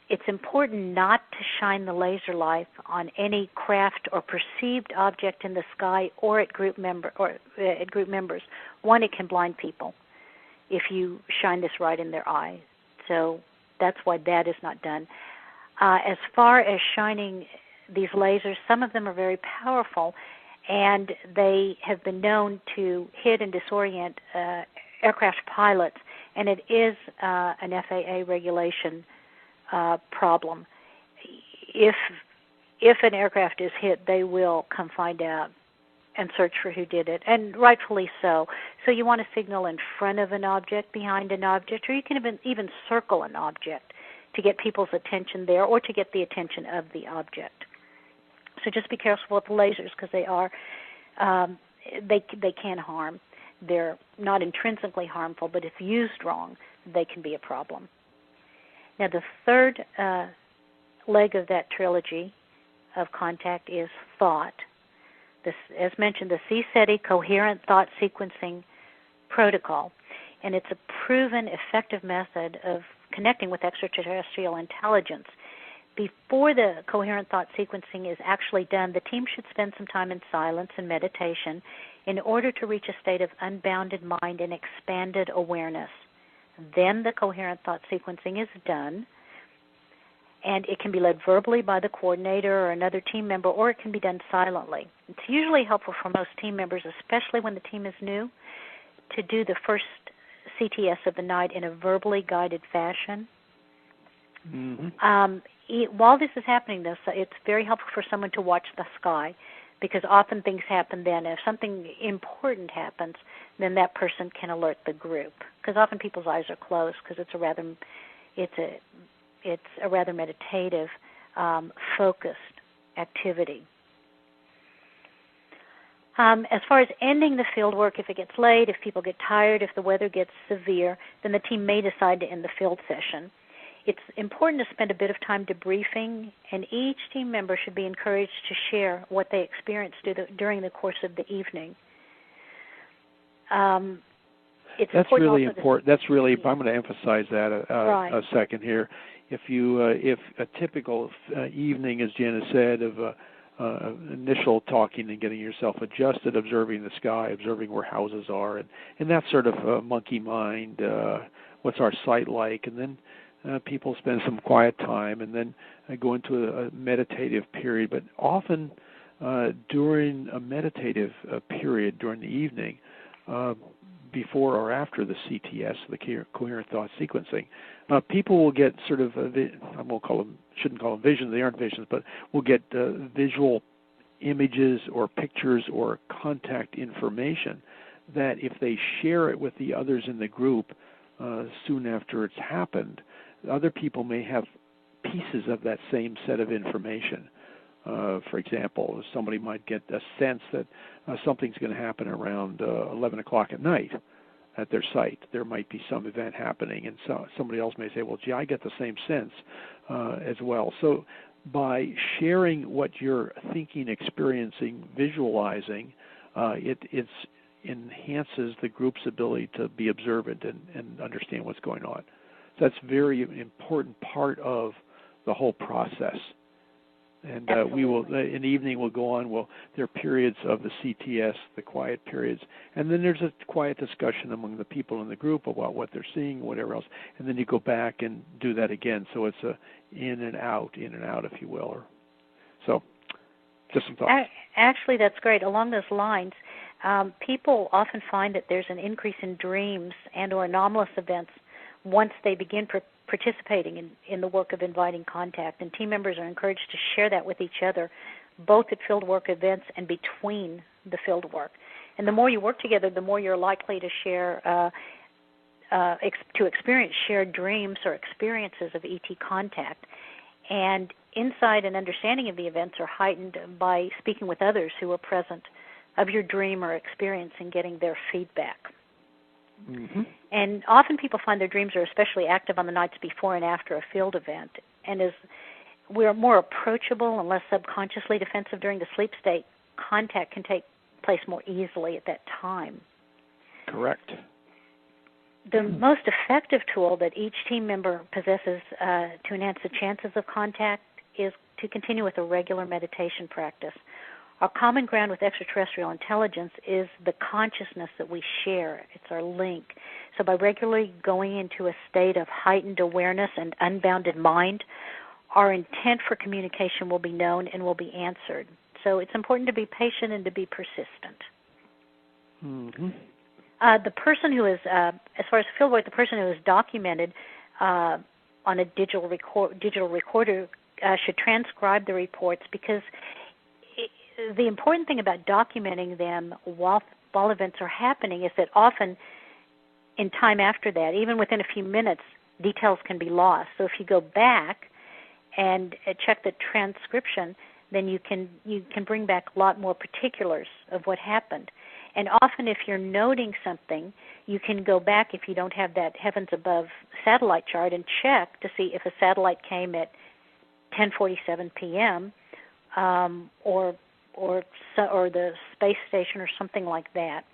It's important not to shine the laser light on any craft or perceived object in the sky or at group members. One, it can blind people if you shine this right in their eye. So that's why that is not done. As far as shining these lasers, some of them are very powerful, and they have been known to hit and disorient aircraft pilots, and it is an FAA regulation problem. If an aircraft is hit, they will come find out and search for who did it, and rightfully so. So you want to signal in front of an object, behind an object, or you can even circle an object to get people's attention there or to get the attention of the object. So just be careful with the lasers because they are they can harm. They're not intrinsically harmful, but if used wrong, they can be a problem. Now, the third leg of that trilogy of contact is thought. This, as mentioned, the CSETI Coherent Thought Sequencing Protocol, and it's a proven, effective method of connecting with extraterrestrial intelligence. Before the coherent thought sequencing is actually done, the team should spend some time in silence and meditation in order to reach a state of unbounded mind and expanded awareness. Then the coherent thought sequencing is done, and it can be led verbally by the coordinator or another team member, or it can be done silently. It's usually helpful for most team members, especially when the team is new, to do the first CTS of the night in a verbally guided fashion. Mm-hmm. While this is happening, though, it's very helpful for someone to watch the sky, because often things happen then. If something important happens, then that person can alert the group, because often people's eyes are closed because it's a rather meditative, focused activity. As far as ending the field work, if it gets late, if people get tired, if the weather gets severe, then the team may decide to end the field session. It's important to spend a bit of time debriefing, and each team member should be encouraged to share what they experienced during the course of the evening. That's really important. That's really. I'm going to emphasize that a second here. If a typical evening, as Jana said, of initial talking and getting yourself adjusted, observing the sky, observing where houses are, and that sort of monkey mind. What's our site like? And then people spend some quiet time, and then go into a meditative period. But often during a meditative period during the evening, before or after the CTS, the coherent thought sequencing, people will get sort of shouldn't call them visions. They aren't visions, but will get visual images or pictures or contact information that, if they share it with the others in the group soon after it's happened, other people may have pieces of that same set of information. For example, somebody might get a sense that something's going to happen around 11 o'clock at night at their site. There might be some event happening, and so somebody else may say, well, gee, I get the same sense as well. So by sharing what you're thinking, experiencing, visualizing, it enhances the group's ability to be observant and understand what's going on. So that's a very important part of the whole process. And we will, in the evening, we'll go on. There are periods of the CTS, the quiet periods, and then there's a quiet discussion among the people in the group about what they're seeing, whatever else, and then you go back and do that again. So it's a in and out, if you will. So, just some thoughts. Actually, that's great. Along those lines, people often find that there's an increase in dreams and/or anomalous events once they begin participating in the work of inviting contact, and team members are encouraged to share that with each other, both at fieldwork events and between the fieldwork. And the more you work together, the more you're likely to share, to experience shared dreams or experiences of ET contact. And insight and understanding of the events are heightened by speaking with others who are present of your dream or experience and getting their feedback. Mm-hmm. And often people find their dreams are especially active on the nights before and after a field event. And as we're more approachable and less subconsciously defensive during the sleep state, contact can take place more easily at that time. Correct. The most effective tool that each team member possesses to enhance the chances of contact is to continue with a regular meditation practice. Our common ground with extraterrestrial intelligence is the consciousness that we share. It's our link. So by regularly going into a state of heightened awareness and unbounded mind, our intent for communication will be known and will be answered. So it's important to be patient and to be persistent. Mm-hmm. The person who is, as far as fieldwork, the person who is documented on a digital recorder should transcribe the reports, because the important thing about documenting them while events are happening is that often in time after that, even within a few minutes, details can be lost. So if you go back and check the transcription, then you can bring back a lot more particulars of what happened. And often if you're noting something, you can go back, if you don't have that Heavens Above satellite chart, and check to see if a satellite came at 10:47 p.m. Or the space station or something like that.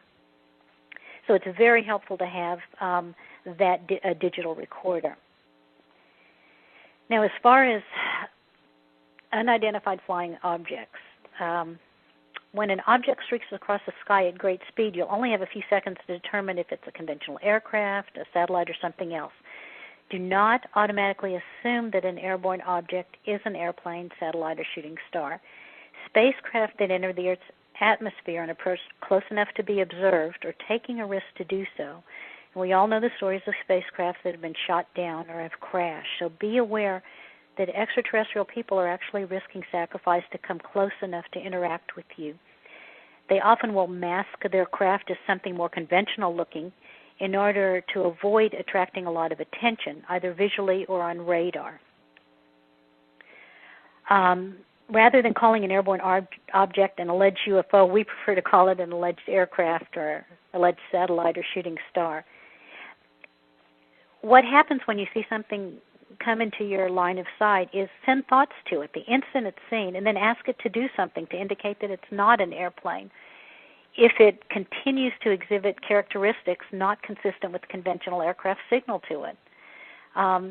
So it's very helpful to have a digital recorder. Now, as far as unidentified flying objects, when an object streaks across the sky at great speed, you'll only have a few seconds to determine if it's a conventional aircraft, a satellite, or something else. Do not automatically assume that an airborne object is an airplane, satellite, or shooting star. Spacecraft that enter the Earth's atmosphere and approach close enough to be observed are taking a risk to do so. And we all know the stories of spacecraft that have been shot down or have crashed. So be aware that extraterrestrial people are actually risking sacrifice to come close enough to interact with you. They often will mask their craft as something more conventional looking in order to avoid attracting a lot of attention, either visually or on radar. rather than calling an airborne object an alleged UFO, we prefer to call it an alleged aircraft or alleged satellite or shooting star. What happens when you see something come into your line of sight is send thoughts to it the instant it's seen, and then ask it to do something to indicate that it's not an airplane. If it continues to exhibit characteristics not consistent with conventional aircraft, signal to it.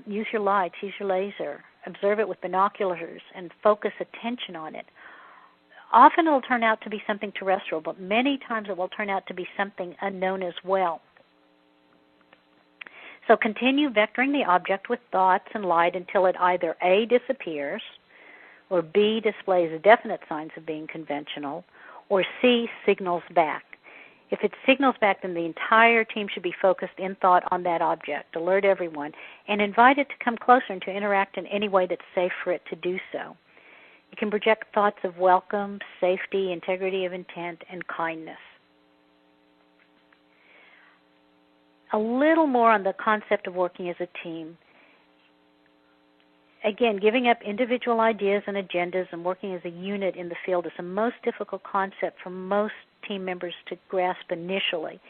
Use your lights, use your laser, observe it with binoculars, and focus attention on it. Often it will turn out to be something terrestrial, but many times it will turn out to be something unknown as well. So continue vectoring the object with thoughts and light until it either A, disappears, or B, displays definite signs of being conventional, or C, signals back. If it signals back, then the entire team should be focused in thought on that object, alert everyone, and invite it to come closer and to interact in any way that's safe for it to do so. You can project thoughts of welcome, safety, integrity of intent, and kindness. A little more on the concept of working as a team. Again, giving up individual ideas and agendas and working as a unit in the field is the most difficult concept for most team members to grasp initially.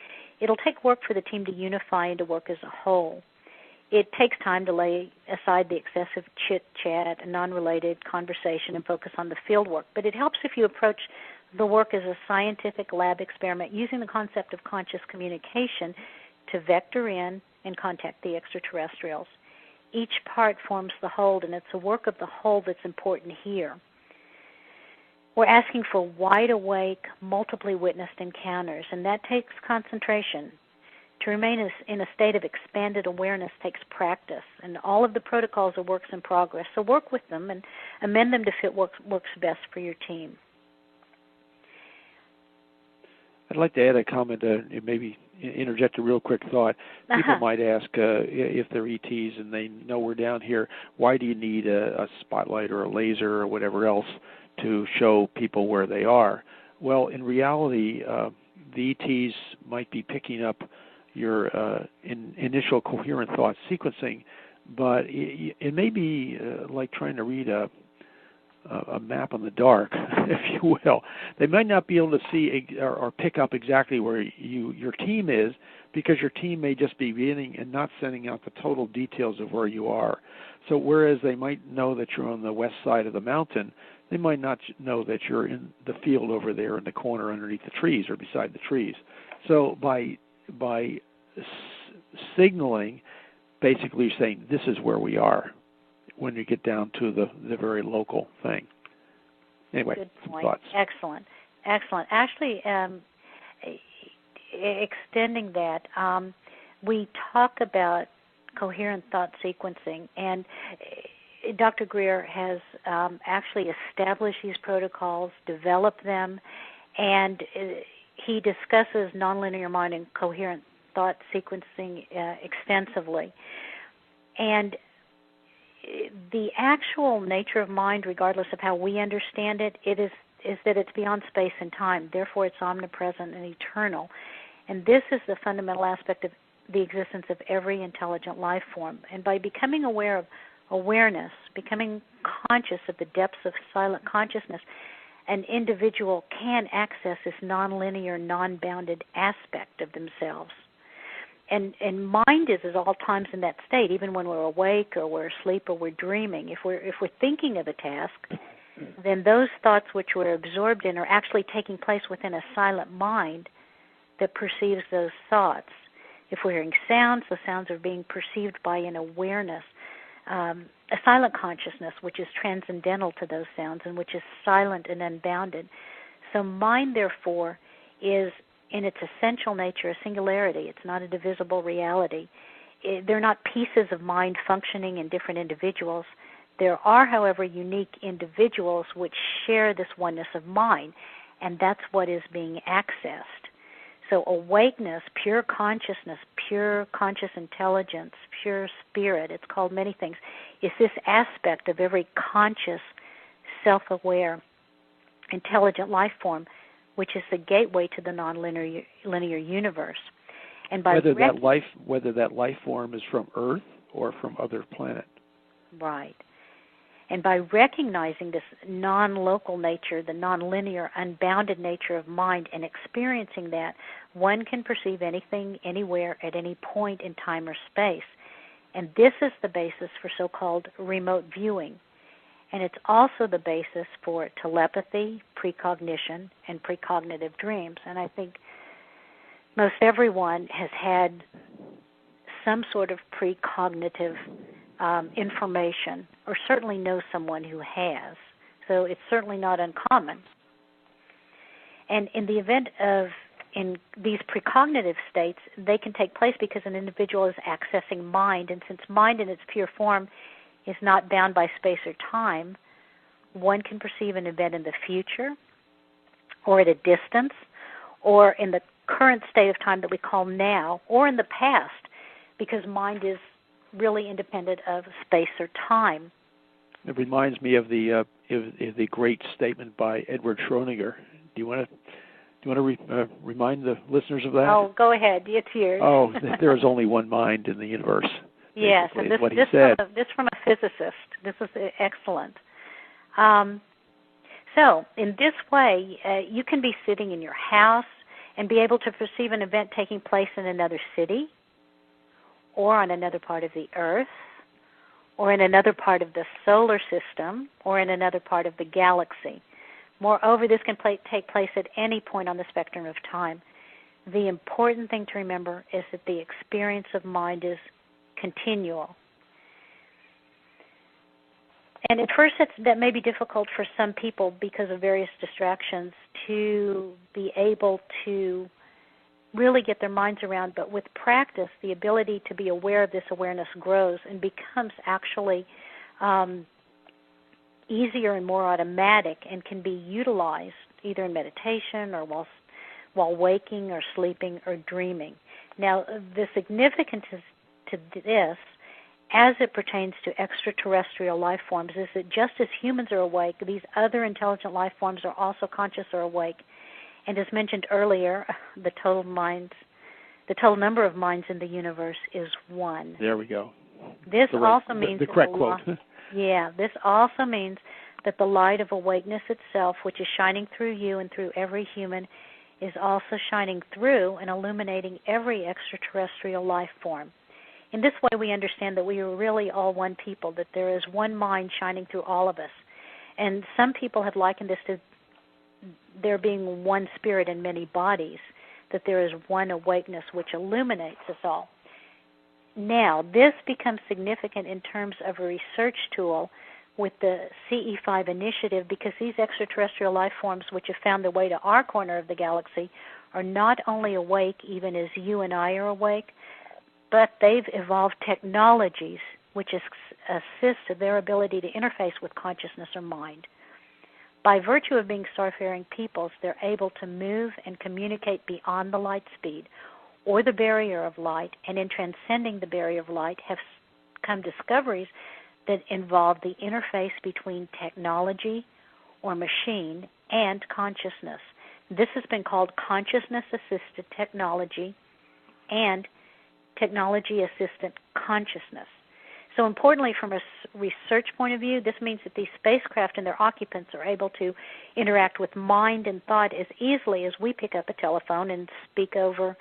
It'll take work for the team to unify and to work as a whole. It takes time to lay aside the excessive chit-chat and non-related conversation and focus on the field work, but it helps if you approach the work as a scientific lab experiment using the concept of conscious communication to vector in and contact the extraterrestrials. Each part forms the whole, and it's the work of the whole that's important here. We're asking for wide-awake, multiply witnessed encounters, and that takes concentration. To remain in a state of expanded awareness takes practice, and all of the protocols are works in progress, so work with them and amend them to fit what works best for your team. I'd like to add a comment, maybe interject a real quick thought. People might ask if they're ETs and they know we're down here, why do you need a spotlight or a laser or whatever else to show people where they are? Well, in reality, the ETs might be picking up your initial coherent thought sequencing, but it may be like trying to read a map in the dark, if you will. They might not be able to see or pick up exactly where your team is, because your team may just be reading and not sending out the total details of where you are. So whereas they might know that you're on the west side of the mountain, they might not know that you're in the field over there in the corner underneath the trees or beside the trees. So by signaling, basically you're saying this is where we are, when you get down to the very local thing. Anyway, good point. Thoughts. Excellent. Actually, extending that, we talk about coherent thought sequencing, and Dr. Greer has actually established these protocols, developed them, and he discusses nonlinear mind and coherent thought sequencing extensively. And the actual nature of mind, regardless of how we understand it, is that it's beyond space and time. Therefore, it's omnipresent and eternal. And this is the fundamental aspect of the existence of every intelligent life form. And by becoming aware of awareness, becoming conscious of the depths of silent consciousness, an individual can access this nonlinear, non-bounded aspect of themselves. And mind is at all times in that state, even when we're awake or we're asleep or we're dreaming. If we're thinking of a task, then those thoughts which we're absorbed in are actually taking place within a silent mind that perceives those thoughts. If we're hearing sounds, the sounds are being perceived by an awareness, a silent consciousness, which is transcendental to those sounds and which is silent and unbounded. So mind, therefore, is in its essential nature a singularity. It's not a divisible reality. They're not pieces of mind functioning in different individuals. There are, however, unique individuals which share this oneness of mind, and that's what is being accessed. So awakeness, pure consciousness, pure conscious intelligence, pure spirit, it's called many things, is this aspect of every conscious, self-aware, intelligent life form, which is the gateway to the non-linear universe. And by whether that life form is from Earth or from other planet. Right. And by recognizing this non-local nature, the non-linear, unbounded nature of mind, and experiencing that, one can perceive anything, anywhere, at any point in time or space. And this is the basis for so-called remote viewing. And it's also the basis for telepathy, precognition, and precognitive dreams. And I think most everyone has had some sort of precognitive information, or certainly knows someone who has. So it's certainly not uncommon. And in the event of, in these precognitive states, they can take place because an individual is accessing mind, and since mind in its pure form is not bound by space or time, one can perceive an event in the future, or at a distance, or in the current state of time that we call now, or in the past, because mind is really independent of space or time. It reminds me of the great statement by Edward Schrödinger. Do you want to remind the listeners of that? Oh, go ahead. It's yours. Oh, there is only one mind in the universe. Yes, and this what he said. This from a physicist. This is excellent. So, in this way, you can be sitting in your house and be able to perceive an event taking place in another city, or on another part of the Earth, or in another part of the solar system, or in another part of the galaxy. Moreover, this can take place at any point on the spectrum of time. The important thing to remember is that the experience of mind is continual. And at first that may be difficult for some people because of various distractions to be able to really get their minds around, but with practice, the ability to be aware of this awareness grows and becomes actually easier and more automatic, and can be utilized either in meditation or while waking or sleeping or dreaming. Now, the significance to this, as it pertains to extraterrestrial life forms, is that just as humans are awake, these other intelligent life forms are also conscious or awake. And as mentioned earlier, the total number of minds in the universe is one. There we go. This also means the correct quote. Yeah, this also means that the light of awakeness itself, which is shining through you and through every human, is also shining through and illuminating every extraterrestrial life form. In this way, we understand that we are really all one people, that there is one mind shining through all of us. And some people have likened this to there being one spirit in many bodies, that there is one awakeness which illuminates us all. Now, this becomes significant in terms of a research tool with the CE5 initiative, because these extraterrestrial life forms which have found their way to our corner of the galaxy are not only awake even as you and I are awake, but they've evolved technologies which assist their ability to interface with consciousness or mind. By virtue of being starfaring peoples, they're able to move and communicate beyond the light speed or the barrier of light, and in transcending the barrier of light have come discoveries that involve the interface between technology or machine and consciousness. This has been called consciousness-assisted technology and technology-assisted consciousness. So importantly, from a research point of view, this means that these spacecraft and their occupants are able to interact with mind and thought as easily as we pick up a telephone and speak over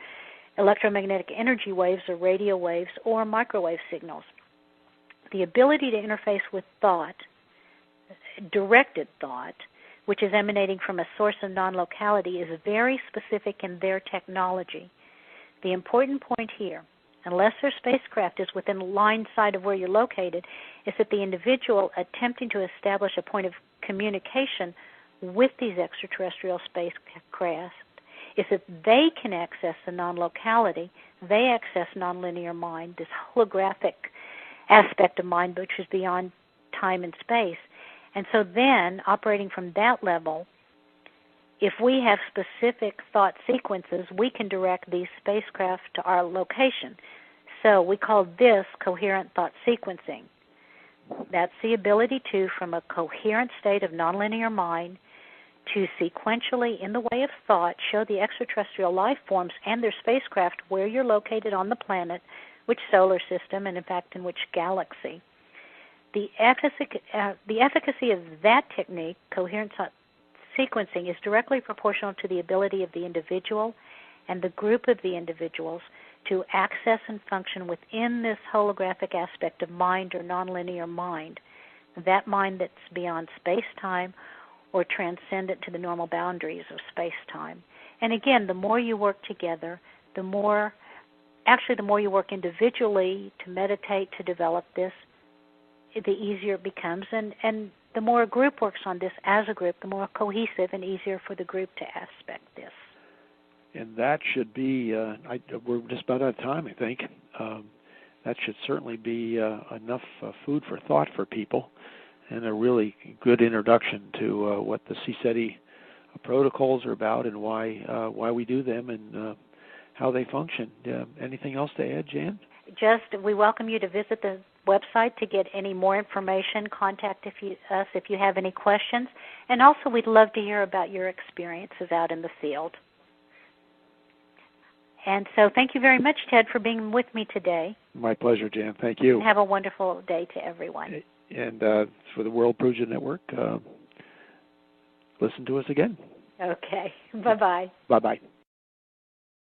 electromagnetic energy waves or radio waves or microwave signals. The ability to interface with thought, directed thought, which is emanating from a source of non-locality, is very specific in their technology. The important point here, unless their spacecraft is within line sight of where you're located, is that the individual attempting to establish a point of communication with these extraterrestrial spacecraft is that they can access the non-locality, they access nonlinear mind, this holographic aspect of mind which is beyond time and space. And so then, operating from that level, if we have specific thought sequences, we can direct these spacecraft to our location. So we call this coherent thought sequencing. That's the ability to, from a coherent state of nonlinear mind, to sequentially, in the way of thought, show the extraterrestrial life forms and their spacecraft where you're located on the planet, which solar system, and in fact in which galaxy. The efficacy of that technique, coherent sequencing, is directly proportional to the ability of the individual and the group of the individuals to access and function within this holographic aspect of mind or nonlinear mind, that mind that's beyond space-time or transcendent to the normal boundaries of space-time. And again, the more you work together, the more you work individually to meditate, to develop this, the easier it becomes. And the more a group works on this as a group, the more cohesive and easier for the group to aspect this. And that should be, we're just about out of time, I think. That should certainly be enough food for thought for people, and a really good introduction to what the CSETI protocols are about and why we do them and how they function. Anything else to add, Jan? We welcome you to visit the website to get any more information. Contact us if you have any questions. And also, we'd love to hear about your experiences out in the field. And so thank you very much, Ted, for being with me today. My pleasure, Jan. Thank you. And have a wonderful day to everyone. And for the World Puja Network, listen to us again. Okay. Bye-bye. Bye-bye.